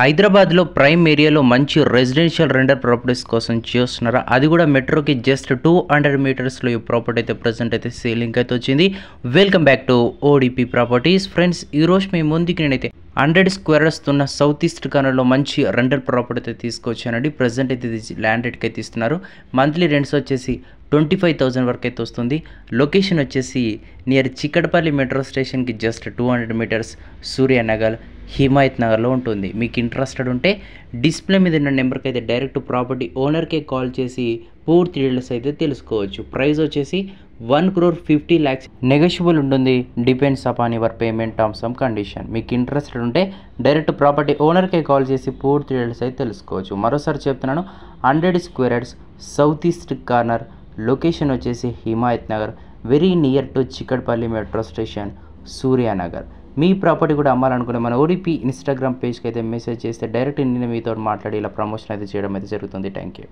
హైదరాబాద్లో ప్రైమ్ ఏరియాలో మంచి రెసిడెన్షియల్ రెండర్ ప్రాపర్టీస్ కోసం చూస్తున్నారా? అది కూడా మెట్రోకి జస్ట్ 200 మీటర్స్లో ఈ ప్రాపర్టీ అయితే ప్రజెంట్ అయితే సేలింగ్ అయితే వచ్చింది. Welcome back to ODP properties. Friends, ఈరోజు మీ ముందుకి నేనైతే 100 స్క్వేర్ యార్డ్స్ ఉన్న సౌత్ ఈస్ట్ కార్నర్లో మంచి రెండర్ ప్రాపర్టీ అయితే తీసుకొచ్చానండి. ప్రజెంట్ అయితే ఇది ల్యాండ్ రేట్కి అయితే ఇస్తున్నారు. మంత్లీ రెంట్స్ వచ్చేసి 25,000 వరకు అయితే వస్తుంది. లొకేషన్ వచ్చేసి నియర్ చిక్కడపల్లి మెట్రో స్టేషన్కి జస్ట్ 200 మీటర్స్ సూర్యానగర్, హిమాయత్ నగర్లో ఉంటుంది. మీకు ఇంట్రెస్టెడ్ ఉంటే డిస్ప్లే మీద ఉన్న నెంబర్కి అయితే డైరెక్ట్ ప్రాపర్టీ ఓనర్కే కాల్ చేసి పూర్తి డీటెయిల్స్ అయితే తెలుసుకోవచ్చు. ప్రైస్ వచ్చేసి 1,50,00,000 నెగోషియబుల్ ఉంటుంది. Depends upon your payment terms and condition. మీకు ఇంట్రెస్టెడ్ ఉంటే డైరెక్ట్ ప్రాపర్టీ ఓనర్కే కాల్ చేసి పూర్తి డీటెయిల్స్ అయితే తెలుసుకోవచ్చు. మరోసారి చెప్తున్నాను, 100 square yards south east corner, location వచ్చేసి Himayat Nagar, very near to Chikkadpally metro station, Suryanagar. మీ ప్రాపర్టీ కూడా అమ్మాలనుకునే మన ఓడిపి ఇన్స్టాగ్రామ్ పేజ్కి అయితే మెసేజ్ చేస్తే డైరెక్ట్ నేను మీతో మాట్లాడి ఇలా ప్రమోషన్ అయితే చేయడం అయితే జరుగుతుంది. Thank you.